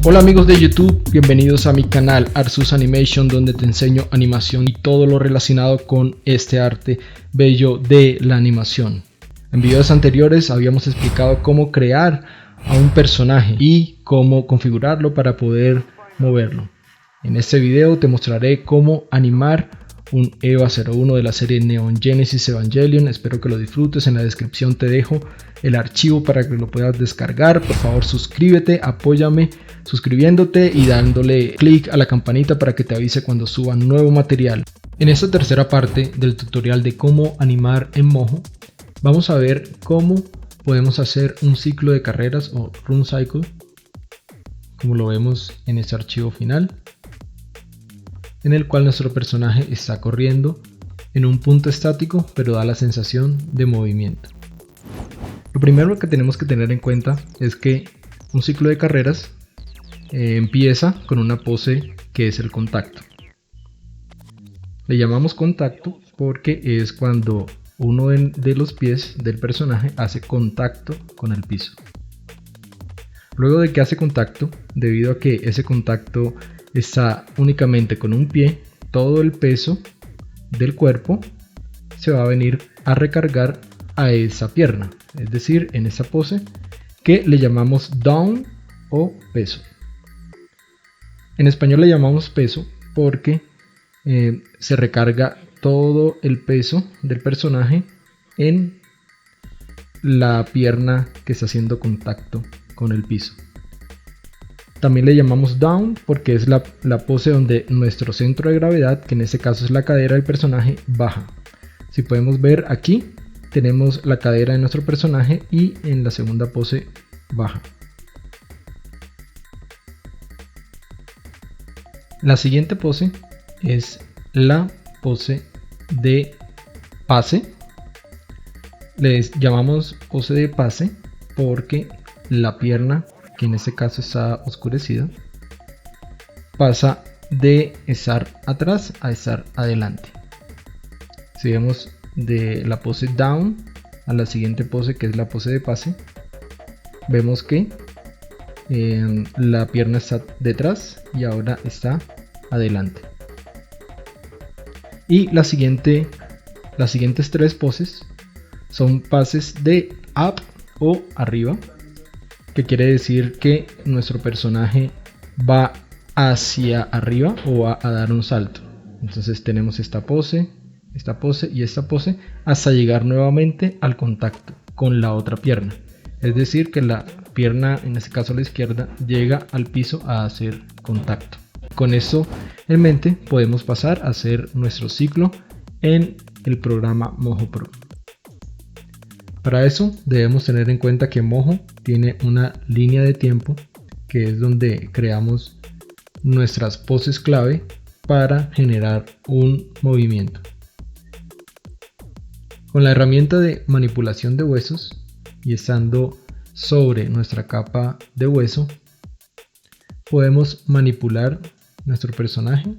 Hola amigos de YouTube, bienvenidos a mi canal Arsus Animation, donde te enseño animación y todo lo relacionado con este arte bello de la animación. En videos anteriores habíamos explicado cómo crear a un personaje y cómo configurarlo para poder moverlo. En este video te mostraré cómo animar un EVA 01 de la serie Neon Genesis Evangelion. Espero que lo disfrutes. En la descripción te dejo el archivo para que lo puedas descargar. Por favor, suscríbete, apóyame suscribiéndote y dándole clic a la campanita para que te avise cuando suba nuevo material. En esta tercera parte del tutorial de cómo animar en Mojo, vamos a ver cómo podemos hacer un ciclo de carreras o run cycle, como lo vemos en este archivo final, en el cual nuestro personaje está corriendo en un punto estático, pero da la sensación de movimiento. Lo primero que tenemos que tener en cuenta es que un ciclo de carreras empieza con una pose que es el contacto. Le llamamos contacto porque es cuando uno de los pies del personaje hace contacto con el piso. Luego de que hace contacto, debido a que ese contacto está únicamente con un pie, todo el peso del cuerpo se va a venir a recargar a esa pierna, es decir, en esa pose que le llamamos down o peso. En español le llamamos peso porque se recarga todo el peso del personaje en la pierna que está haciendo contacto con el piso. También le llamamos down porque es la pose donde nuestro centro de gravedad, que en este caso es la cadera del personaje, baja. Si podemos ver aquí, tenemos la cadera de nuestro personaje y en la segunda pose baja. La siguiente pose es la pose de pase. Les llamamos pose de pase porque la pierna, que en este caso está oscurecida, pasa de estar atrás a estar adelante. Si vemos de la pose down a la siguiente pose, que es la pose de pase, vemos que la pierna está detrás y ahora está adelante. Y las siguientes tres poses son pases de up o arriba, que quiere decir que nuestro personaje va hacia arriba o va a dar un salto. Entonces tenemos esta pose y esta pose hasta llegar nuevamente al contacto con la otra pierna. Es decir, que la pierna, en este caso la izquierda, llega al piso a hacer contacto. Con esto en mente podemos pasar a hacer nuestro ciclo en el programa Mojo Pro. Para eso debemos tener en cuenta que Mojo tiene una línea de tiempo que es donde creamos nuestras poses clave para generar un movimiento. Con la herramienta de manipulación de huesos y estando sobre nuestra capa de hueso, podemos manipular nuestro personaje,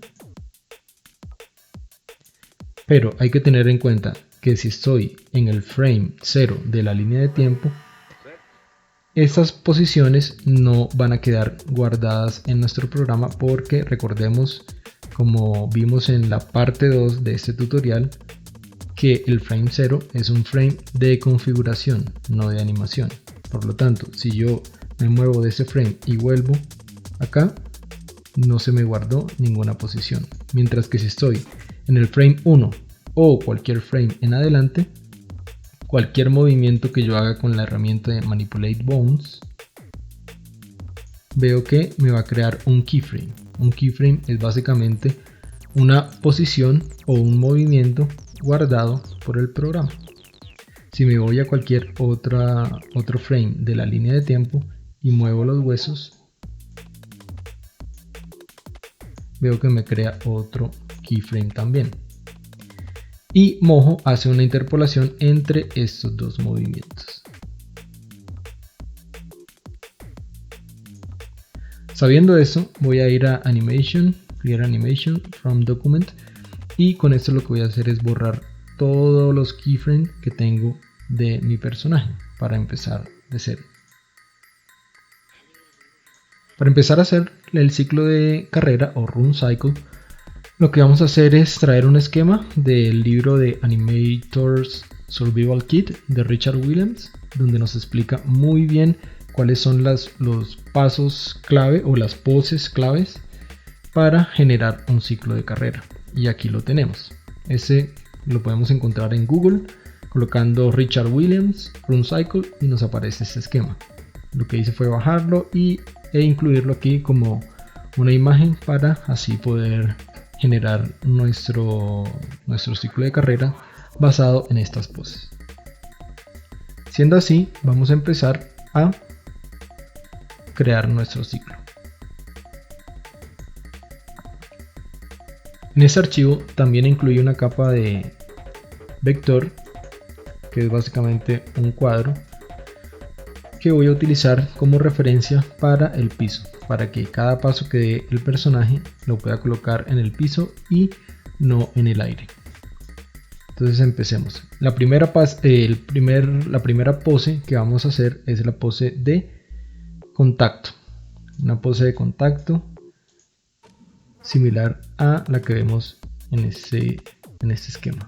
pero hay que tener en cuenta que si estoy en el frame 0 de la línea de tiempo, estas posiciones no van a quedar guardadas en nuestro programa porque recordemos, como vimos en la parte 2 de este tutorial, que el frame 0 es un frame de configuración, no de animación. Por lo tanto, si yo me muevo de ese frame y vuelvo acá, no se me guardó ninguna posición. Mientras que si estoy en el frame 1 o cualquier frame en adelante, cualquier movimiento que yo haga con la herramienta de Manipulate Bones, veo que me va a crear un keyframe. Un keyframe es básicamente una posición o un movimiento guardado por el programa. Si me voy a cualquier otro frame de la línea de tiempo y muevo los huesos, veo que me crea otro keyframe también. Y Mojo hace una interpolación entre estos dos movimientos. Sabiendo eso, voy a ir a Animation, Clear Animation, From Document, y con esto lo que voy a hacer es borrar todos los keyframes que tengo de mi personaje para empezar de cero. Para empezar a hacer el ciclo de carrera o run cycle, lo que vamos a hacer es traer un esquema del libro de Animators Survival Kit de Richard Williams, donde nos explica muy bien cuáles son los pasos clave o las poses claves para generar un ciclo de carrera. Y aquí lo tenemos. Ese lo podemos encontrar en Google colocando Richard Williams Run Cycle y nos aparece este esquema. Lo que hice fue bajarlo e incluirlo aquí como una imagen para así poder generar nuestro ciclo de carrera basado en estas poses. Siendo así, vamos a empezar a crear nuestro ciclo. En este archivo también incluí una capa de vector, que es básicamente un cuadro que voy a utilizar como referencia para el piso, para que cada paso que dé el personaje lo pueda colocar en el piso y no en el aire. Entonces empecemos. La primera pose que vamos a hacer es la pose de contacto. Una pose de contacto similar a la que vemos en este esquema.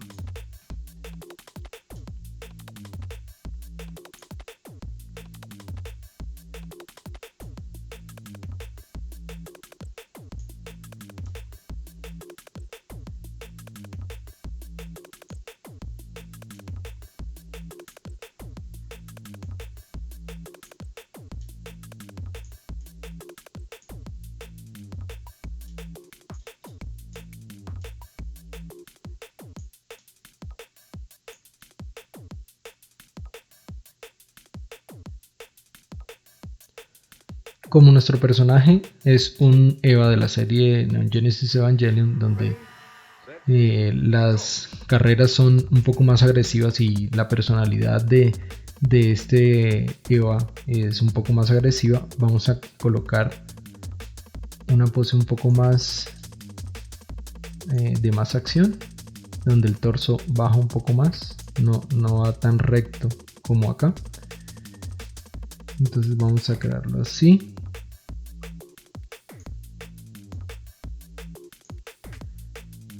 Como nuestro personaje es un Eva de la serie Neon Genesis Evangelion, donde las carreras son un poco más agresivas y la personalidad de este Eva es un poco más agresiva, vamos a colocar una pose un poco más de más acción, donde el torso baja un poco más, no va tan recto como acá. Entonces vamos a crearlo así.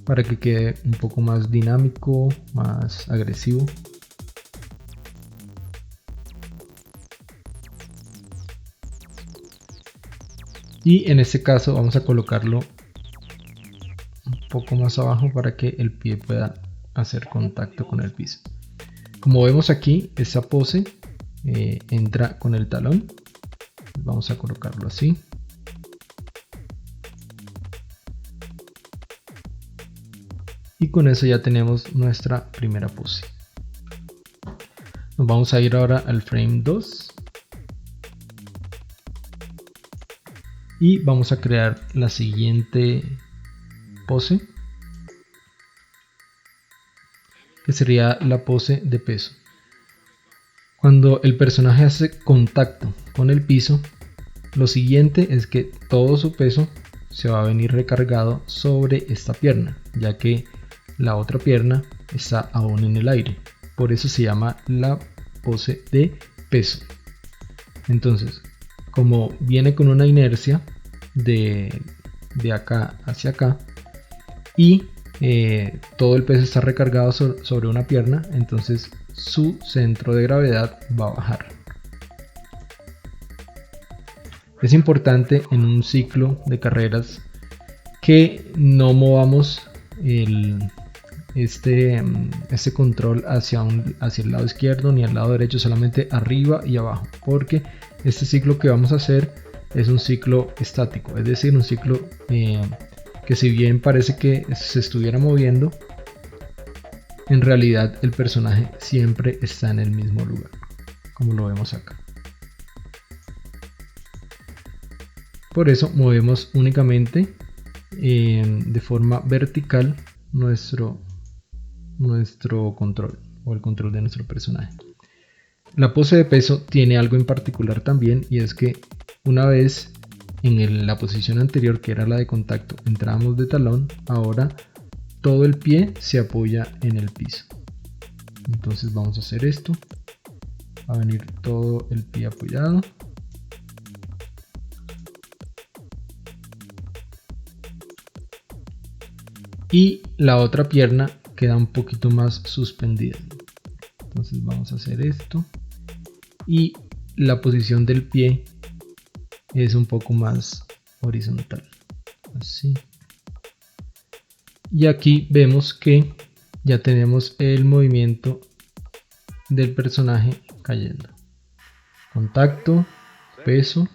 Para que quede un poco más dinámico, más agresivo. Y en este caso vamos a colocarlo un poco más abajo para que el pie pueda hacer contacto con el piso. Como vemos aquí, esta pose entra con el talón. Vamos a colocarlo así. Y con eso ya tenemos nuestra primera pose. Nos vamos a ir ahora al frame 2. Y vamos a crear la siguiente pose, que sería la pose de peso. Cuando el personaje hace contacto con el piso, lo siguiente es que todo su peso se va a venir recargado sobre esta pierna, ya que la otra pierna está aún en el aire. Por eso se llama la pose de peso. Entonces, como viene con una inercia de acá hacia acá y todo el peso está recargado sobre una pierna, entonces su centro de gravedad va a bajar. Es importante en un ciclo de carreras que no movamos este control hacia el lado izquierdo ni al lado derecho, solamente arriba y abajo, porque este ciclo que vamos a hacer es un ciclo estático, es decir, un ciclo que si bien parece que se estuviera moviendo, en realidad el personaje siempre está en el mismo lugar, como lo vemos acá. Por eso movemos únicamente de forma vertical nuestro control o el control de nuestro personaje. La pose de peso tiene algo en particular también, y es que una vez en la posición anterior, que era la de contacto, entramos de talón, ahora todo el pie se apoya en el piso. Entonces vamos a hacer esto, va a venir todo el pie apoyado. y la otra pierna queda un poquito más suspendida. Entonces vamos a hacer esto y la posición del pie es un poco más horizontal, así. Y aquí vemos que ya tenemos el movimiento del personaje cayendo. Contacto, peso,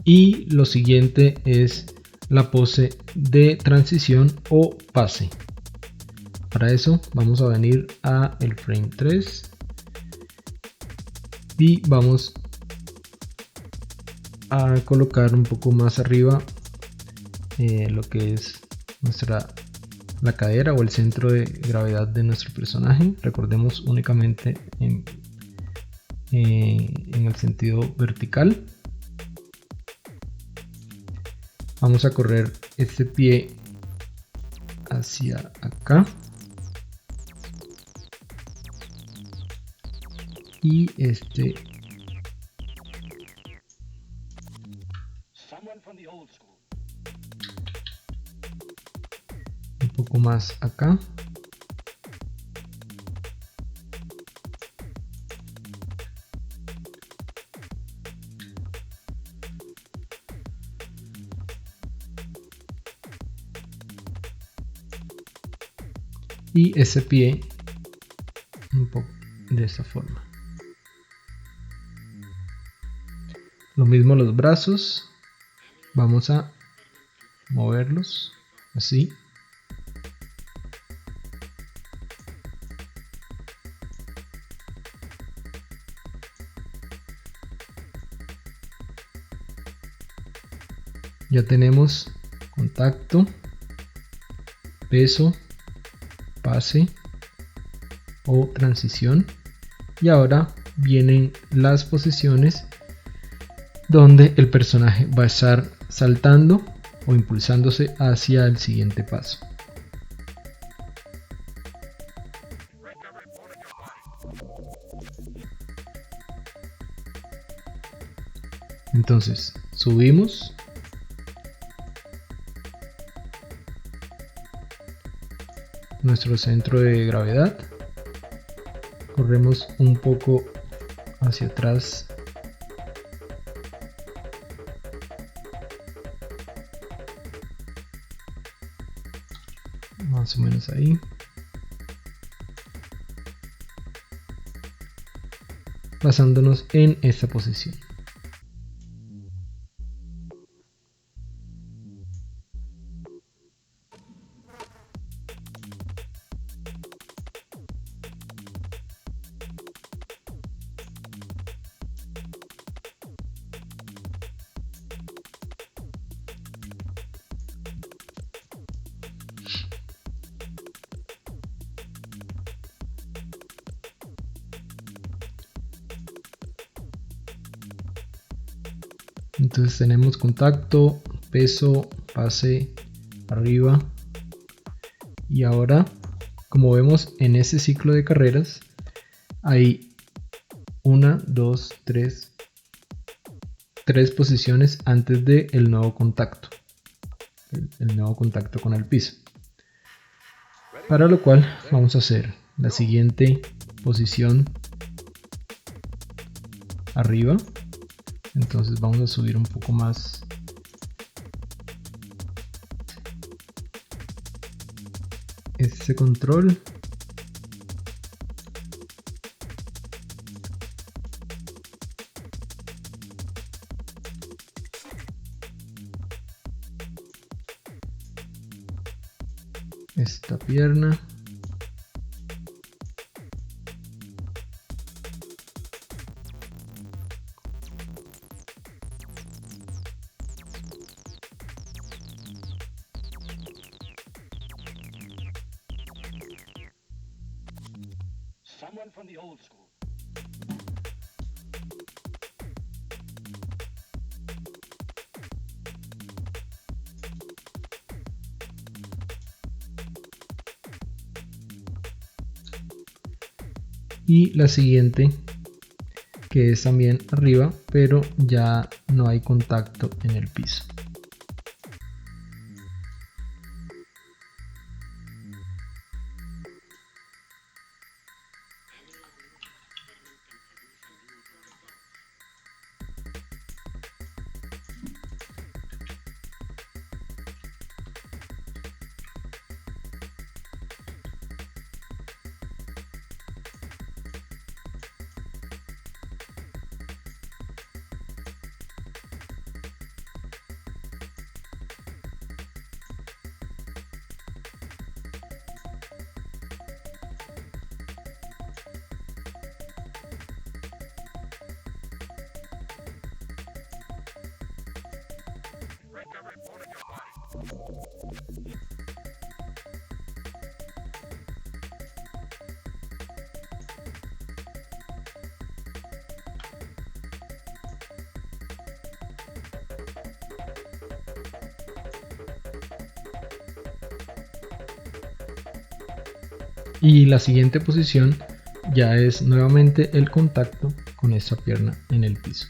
y lo siguiente es la pose de transición o pase. Para eso vamos a venir a el frame 3 y vamos a colocar un poco más arriba lo que es la cadera o el centro de gravedad de nuestro personaje. Recordemos únicamente en el sentido vertical. Vamos a correr este pie hacia acá y este un poco más acá. Y ese pie un poco de esta forma. Lo mismo los brazos, vamos a moverlos así. Ya tenemos contacto, peso, pase o transición, y ahora vienen las posiciones donde el personaje va a estar saltando o impulsándose hacia el siguiente paso. Entonces subimos, nuestro centro de gravedad, corremos un poco hacia atrás más o menos ahí, basándonos en esta posición. Entonces tenemos contacto, peso, pase, arriba, y ahora, como vemos en ese ciclo de carreras, hay 1, 2, 3 posiciones antes del nuevo contacto, el nuevo contacto con el piso. Para lo cual vamos a hacer la siguiente posición arriba. Entonces vamos a subir un poco más este control. Esta pierna. Someone from the old school. Y la siguiente, que es también arriba, pero ya no hay contacto en el piso. Y la siguiente posición ya es nuevamente el contacto con esa pierna en el piso.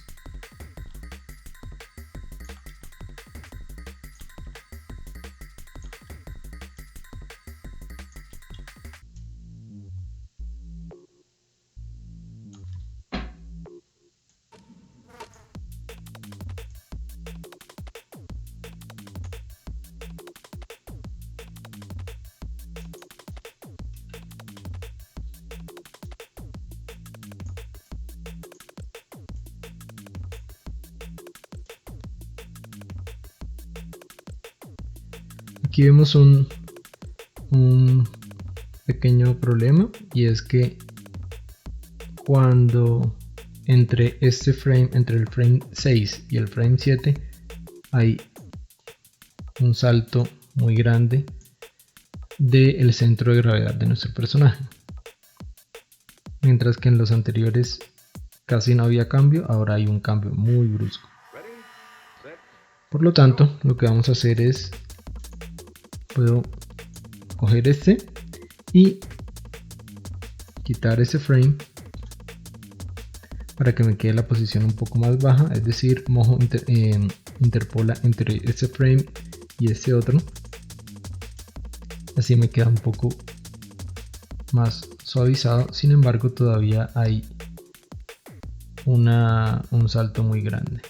Aquí vemos un pequeño problema, y es que cuando entre el frame 6 y el frame 7 hay un salto muy grande del centro de gravedad de nuestro personaje, mientras que en los anteriores casi no había cambio, ahora hay un cambio muy brusco. Por lo tanto, lo que vamos a hacer es, puedo coger este y quitar ese frame para que me quede la posición un poco más baja, es decir, interpola entre este frame y este otro, así me queda un poco más suavizado. Sin embargo, todavía hay un salto muy grande.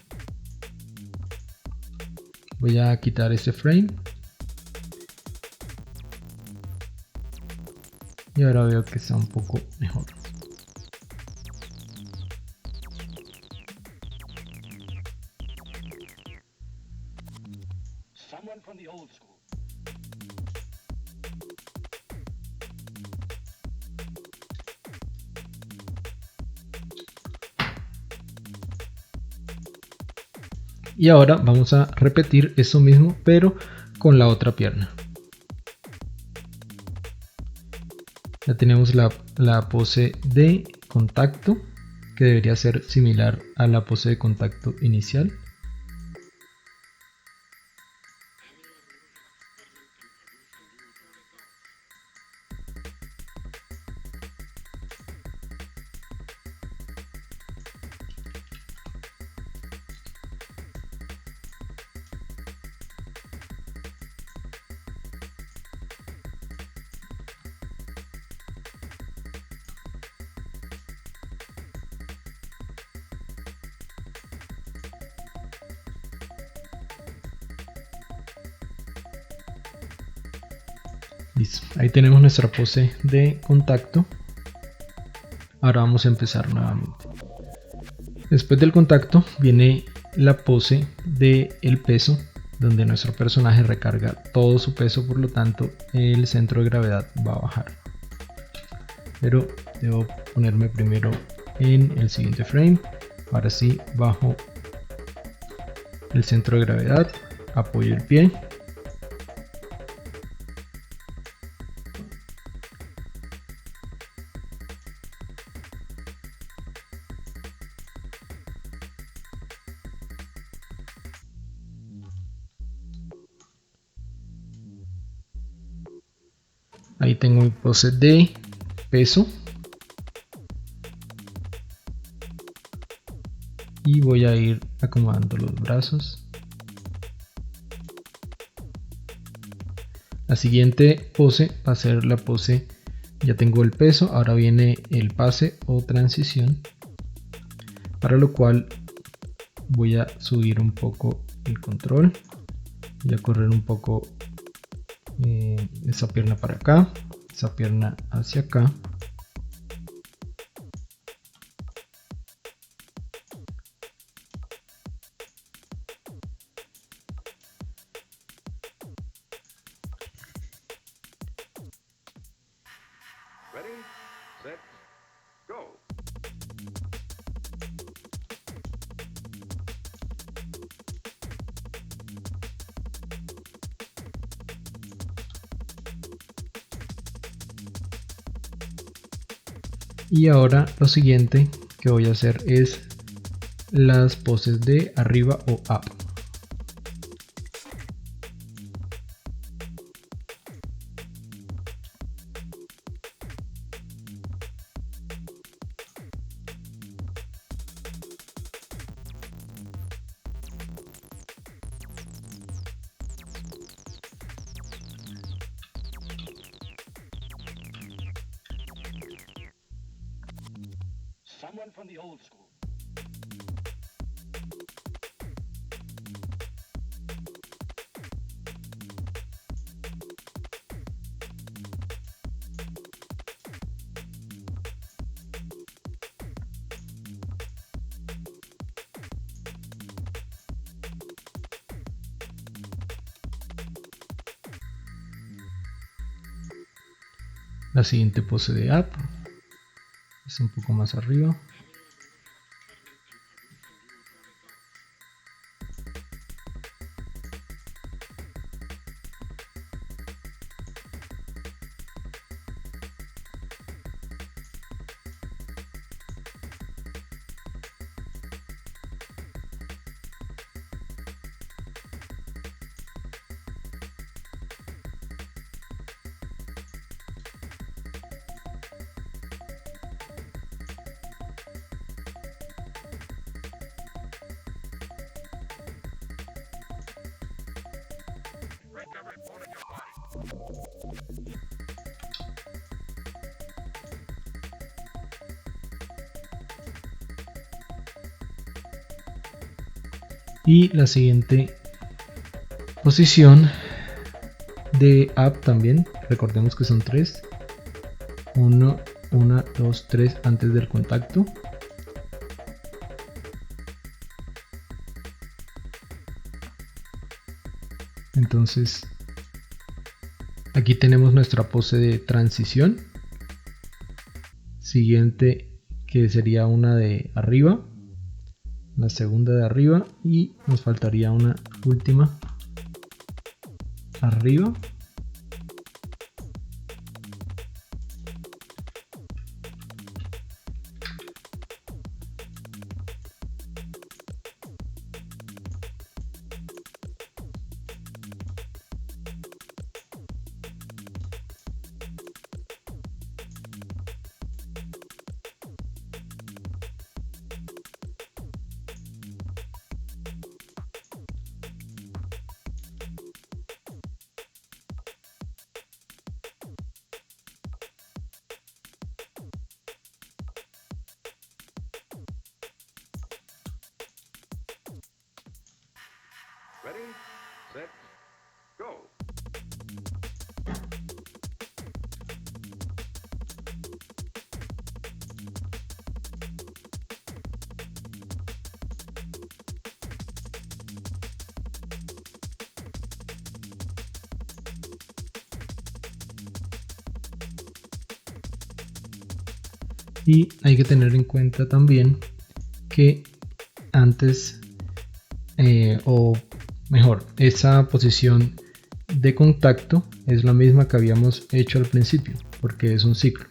Voy a quitar este frame y ahora veo que está un poco mejor. Someone from the old school. Y ahora vamos a repetir eso mismo, pero con la otra pierna. Ya tenemos la pose de contacto, que debería ser similar a la pose de contacto inicial. Listo, ahí tenemos nuestra pose de contacto. Ahora vamos a empezar nuevamente. Después del contacto viene la pose del peso, donde nuestro personaje recarga todo su peso, por lo tanto el centro de gravedad va a bajar. Pero debo ponerme primero en el siguiente frame. Ahora sí, bajo el centro de gravedad, apoyo el pie. Ahí tengo mi pose de peso. Y voy a ir acomodando los brazos. La siguiente pose va a ser la pose, ya tengo el peso, ahora viene el pase o transición, para lo cual voy a subir un poco el control, voy a correr un poco esa pierna para acá, esa pierna hacia acá. Ready, set, go. Y ahora lo siguiente que voy a hacer es las poses de arriba o up. Someone from the old school. La siguiente pose de up es un poco más arriba. Y la siguiente posición de up también, recordemos que son 3. 1, 2, 3 antes del contacto. Entonces aquí tenemos nuestra pose de transición. Siguiente, que sería una de arriba, la segunda de arriba, y nos faltaría una última arriba. Ready, set, go. Y hay que tener en cuenta también que antes o mejor, esa posición de contacto es la misma que habíamos hecho al principio, porque es un ciclo.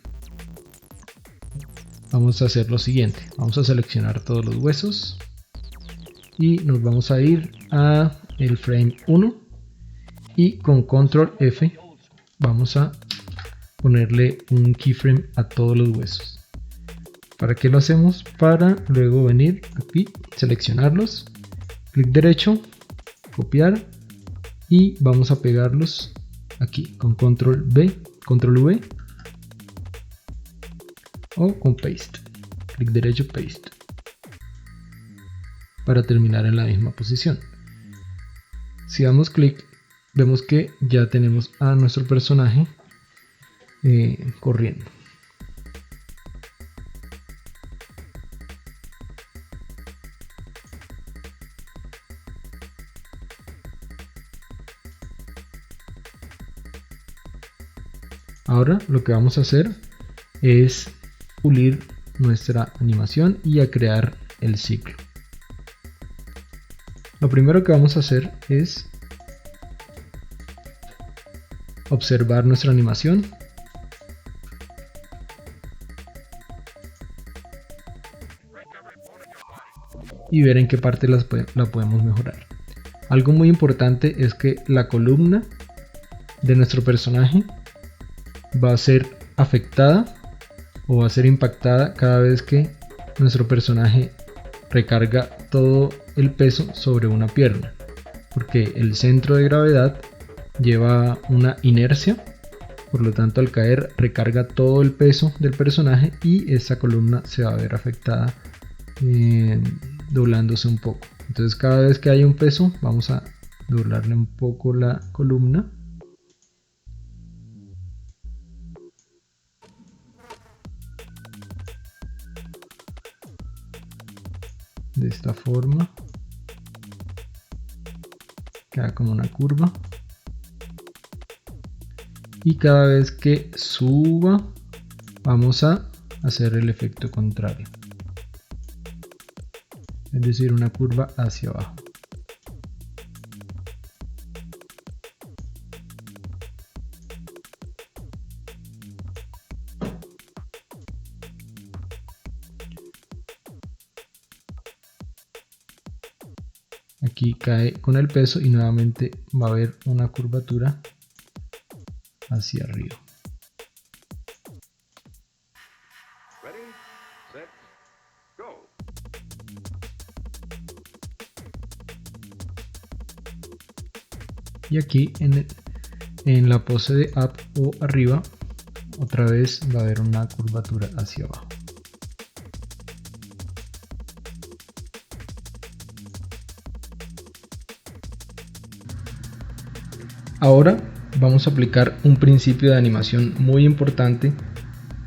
Vamos a hacer lo siguiente, vamos a seleccionar todos los huesos y nos vamos a ir a el frame 1 y con control F vamos a ponerle un keyframe a todos los huesos. ¿Para qué lo hacemos? Para luego venir aquí, seleccionarlos, clic derecho, copiar y vamos a pegarlos aquí con control V o con paste, clic derecho, paste, para terminar en la misma posición. Si damos clic, vemos que ya tenemos a nuestro personaje corriendo. Ahora lo que vamos a hacer es pulir nuestra animación y a crear el ciclo. Lo primero que vamos a hacer es observar nuestra animación y ver en qué parte la podemos mejorar. Algo muy importante es que la columna de nuestro personaje va a ser afectada o va a ser impactada cada vez que nuestro personaje recarga todo el peso sobre una pierna, porque el centro de gravedad lleva una inercia, por lo tanto al caer recarga todo el peso del personaje y esa columna se va a ver afectada, doblándose un poco. Entonces cada vez que haya un peso vamos a doblarle un poco la columna. De esta forma queda como una curva, y cada vez que suba vamos a hacer el efecto contrario, es decir, una curva hacia abajo. Aquí cae con el peso y nuevamente va a haber una curvatura hacia arriba. Ready, set, go. Y aquí en la pose de up o arriba, otra vez va a haber una curvatura hacia abajo. Ahora vamos a aplicar un principio de animación muy importante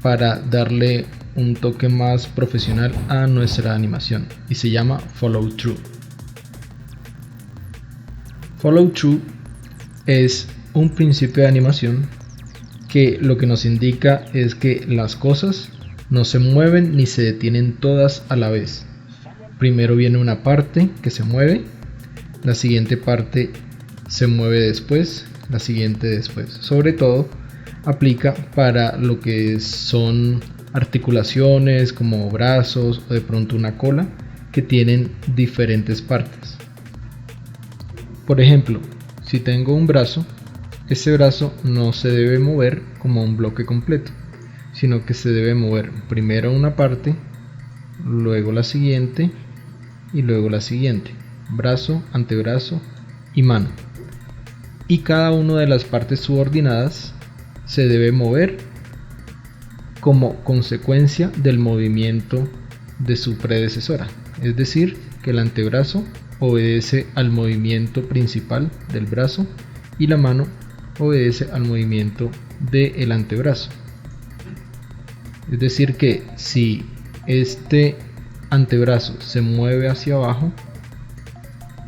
para darle un toque más profesional a nuestra animación, y se llama follow through. Follow through es un principio de animación que lo que nos indica es que las cosas no se mueven ni se detienen todas a la vez. Primero viene una parte que se mueve, la siguiente parte se mueve después, la siguiente después. Sobre todo aplica para lo que son articulaciones como brazos o de pronto una cola que tienen diferentes partes. Por ejemplo, si tengo un brazo, ese brazo no se debe mover como un bloque completo, sino que se debe mover primero una parte, luego la siguiente y luego la siguiente. Brazo, antebrazo y mano. Y cada una de las partes subordinadas se debe mover como consecuencia del movimiento de su predecesora. Es decir, que el antebrazo obedece al movimiento principal del brazo y la mano obedece al movimiento del antebrazo. Es decir, que si este antebrazo se mueve hacia abajo,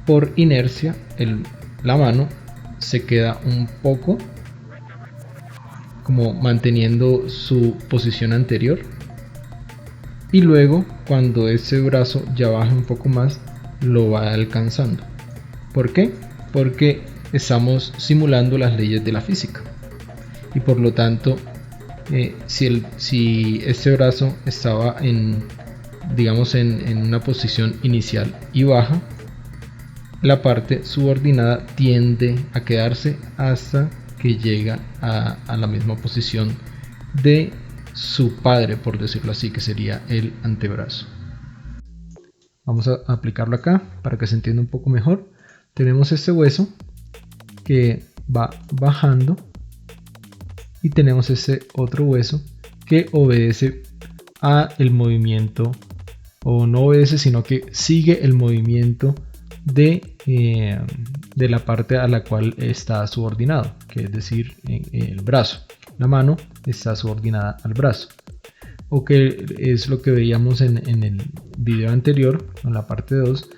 por inercia la mano se queda un poco como manteniendo su posición anterior, y luego cuando ese brazo ya baja un poco más lo va alcanzando. ¿Por qué? Porque estamos simulando las leyes de la física, y por lo tanto si este brazo estaba digamos en una posición inicial y baja, la parte subordinada tiende a quedarse hasta que llega a la misma posición de su padre, por decirlo así, que sería el antebrazo. Vamos a aplicarlo acá para que se entienda un poco mejor. Tenemos este hueso que va bajando y tenemos ese otro hueso que obedece a el movimiento, o no obedece, sino que sigue el movimiento de la parte a la cual está subordinado, que es decir, el brazo. La mano está subordinada al brazo, o que es lo que veíamos en el video anterior, en la parte 2,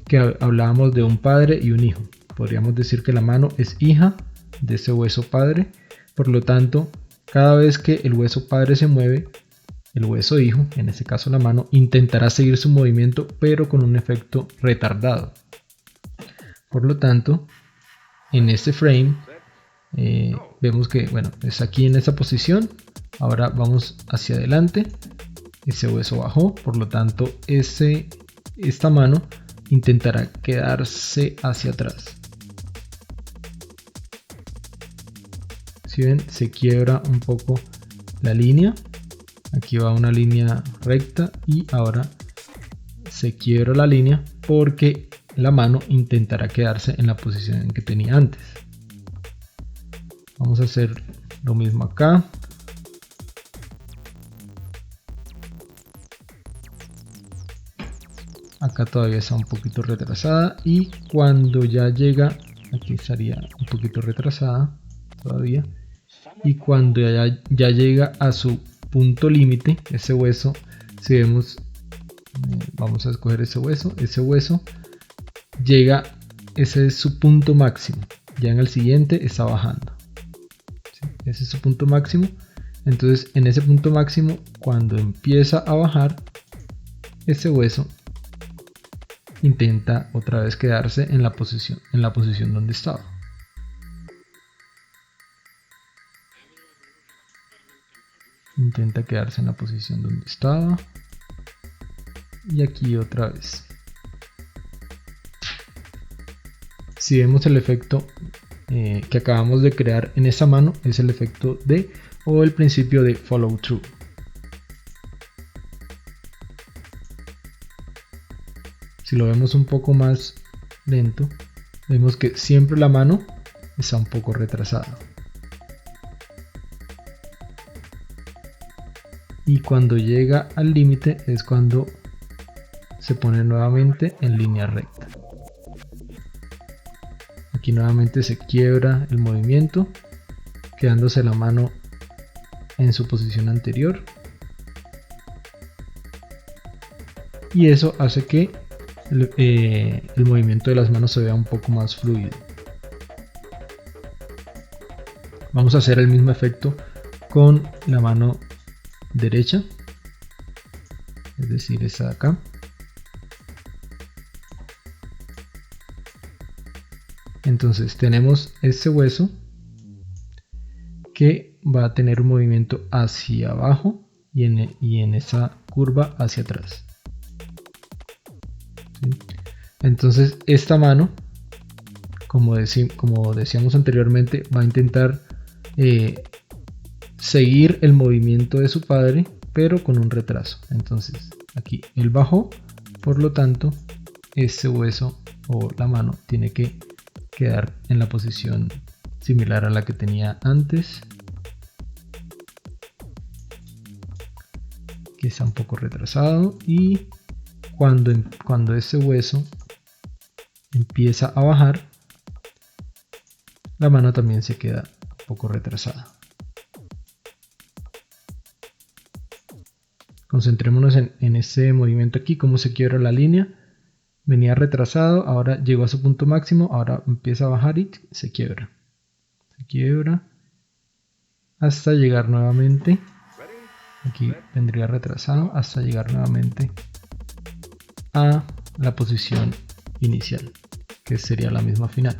que hablábamos de un padre y un hijo. Podríamos decir que la mano es hija de ese hueso padre, por lo tanto, cada vez que el hueso padre se mueve, el hueso hijo, en este caso la mano, intentará seguir su movimiento, pero con un efecto retardado. Por lo tanto, en este frame vemos que, bueno, es aquí en esta posición. Ahora vamos hacia adelante, ese hueso bajó, por lo tanto ese esta mano intentará quedarse hacia atrás. Si ven, se quiebra un poco la línea. Aquí va una línea recta y ahora se quiebra la línea porque la mano intentará quedarse en la posición en que tenía antes. Vamos a hacer lo mismo acá. Acá todavía está un poquito retrasada y cuando ya llega, aquí estaría un poquito retrasada todavía, y cuando ya llega a su punto límite, ese hueso, si vemos, vamos a escoger ese hueso llega, ese es su punto máximo, ya en el siguiente está bajando, ¿sí? Ese es su punto máximo. Entonces en ese punto máximo, cuando empieza a bajar, ese hueso intenta otra vez quedarse en la posición donde estaba. Intenta quedarse en la posición donde estaba. Y aquí otra vez. Si vemos el efecto que acabamos de crear en esa mano, es el efecto o el principio de follow through. Si lo vemos un poco más lento, vemos que siempre la mano está un poco retrasada. Y cuando llega al límite es cuando se pone nuevamente en línea recta. Aquí nuevamente se quiebra el movimiento, quedándose la mano en su posición anterior. Y eso hace que el movimiento de las manos se vea un poco más fluido. Vamos a hacer el mismo efecto con la mano derecha, es decir, esta de acá. Entonces tenemos este hueso que va a tener un movimiento hacia abajo y en esa curva hacia atrás. ¿Sí? Entonces esta mano, como decíamos anteriormente, va a intentar seguir el movimiento de su padre, pero con un retraso. Entonces aquí él bajó, por lo tanto este hueso o la mano tiene que quedar en la posición similar a la que tenía antes, que está un poco retrasado, y cuando ese hueso empieza a bajar, la mano también se queda un poco retrasada. Concentrémonos en este movimiento aquí, cómo se quiebra la línea. Venía retrasado, ahora llegó a su punto máximo, ahora empieza a bajar y se quiebra. Se quiebra hasta llegar nuevamente. Aquí vendría retrasado hasta llegar nuevamente a la posición inicial, que sería la misma final.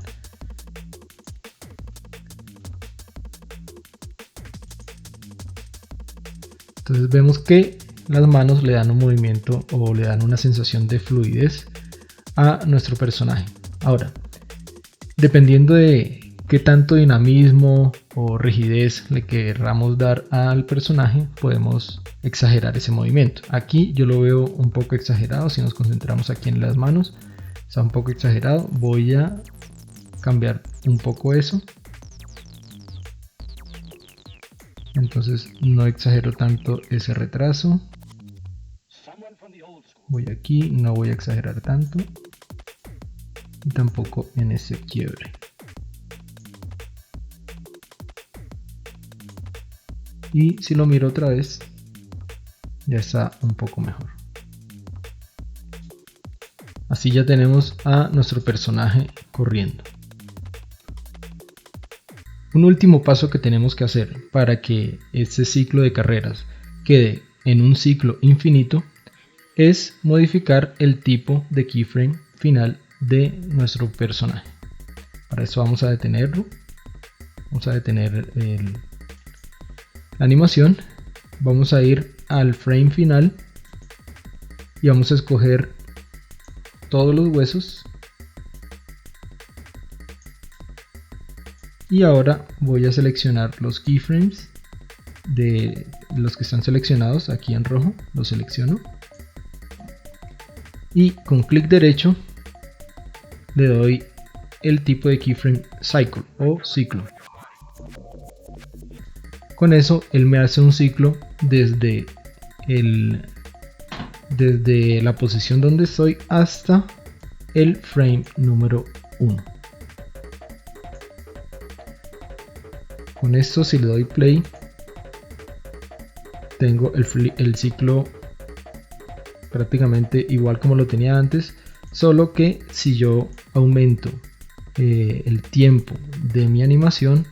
Entonces vemos que las manos le dan un movimiento o le dan una sensación de fluidez a nuestro personaje. Ahora, dependiendo de qué tanto dinamismo o rigidez le queramos dar al personaje, podemos exagerar ese movimiento. Aquí yo lo veo un poco exagerado. Si nos concentramos aquí en las manos, está un poco exagerado. Voy a cambiar un poco eso. Entonces no exagero tanto ese retraso. Voy aquí, no voy a exagerar tanto. Y tampoco en ese quiebre. Y si lo miro otra vez, ya está un poco mejor. Así ya tenemos a nuestro personaje corriendo. Un último paso que tenemos que hacer para que este ciclo de carreras quede en un ciclo infinito es modificar el tipo de keyframe final de nuestro personaje. Para eso vamos a detenerlo. Vamos a detener la animación. Vamos a ir al frame final y vamos a escoger todos los huesos. Y ahora voy a seleccionar los keyframes de los que están seleccionados aquí en rojo, los selecciono. Y con clic derecho le doy el tipo de keyframe cycle o ciclo. Con eso él me hace un ciclo desde la posición donde estoy hasta el frame número 1. Con esto, si le doy play, tengo el ciclo prácticamente igual como lo tenía antes, solo que si yo aumento el tiempo de mi animación,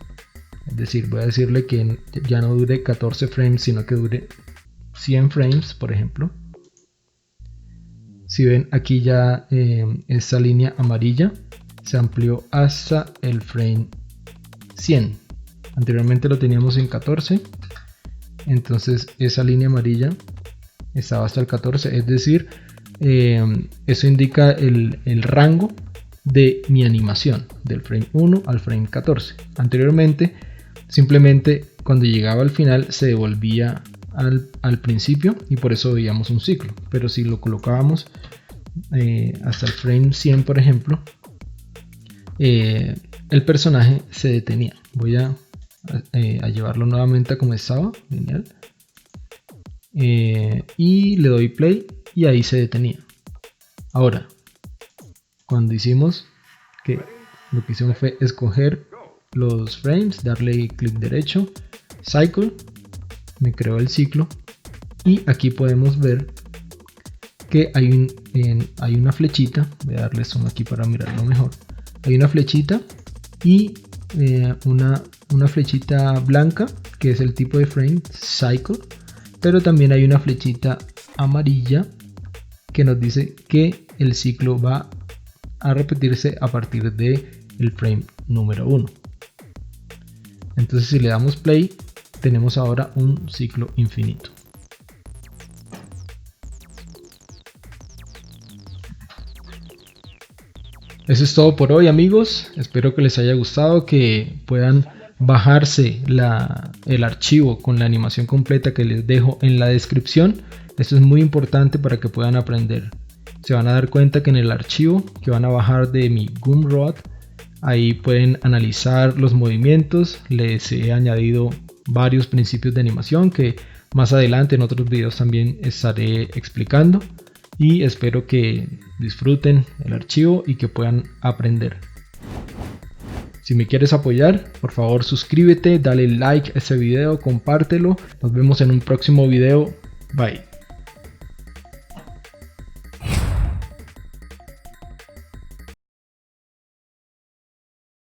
es decir, voy a decirle que ya no dure 14 frames, sino que dure 100 frames, por ejemplo. Si ven aquí ya esta línea amarilla se amplió hasta el frame 100. Anteriormente lo teníamos en 14, entonces esa línea amarilla estaba hasta el 14, es decir, eso indica el rango de mi animación, del frame 1 al frame 14. Anteriormente, simplemente cuando llegaba al final se devolvía al principio y por eso veíamos un ciclo, pero si lo colocábamos hasta el frame 100, por ejemplo, el personaje se detenía. Voy a llevarlo nuevamente a como estaba, lineal, y le doy play y ahí se detenía. Ahora, cuando hicimos que lo que hicimos fue escoger los frames, darle clic derecho, cycle, me creó el ciclo y aquí podemos ver que hay una flechita. Voy a darle zoom aquí para mirarlo mejor. Hay una flechita y una flechita blanca que es el tipo de frame cycle, pero también hay una flechita amarilla que nos dice que el ciclo va a repetirse a partir de el frame número 1. Entonces si le damos play, tenemos ahora un ciclo infinito. Eso es todo por hoy, amigos. Espero que les haya gustado, que puedan bajarse el archivo con la animación completa que les dejo en la descripción. Esto es muy importante para que puedan aprender. Se van a dar cuenta que en el archivo que van a bajar de mi Gumroad, ahí pueden analizar los movimientos. Les he añadido varios principios de animación que más adelante en otros videos también estaré explicando. Y espero que disfruten el archivo y que puedan aprender. Si me quieres apoyar, por favor suscríbete, dale like a este video, compártelo. Nos vemos en un próximo video. Bye.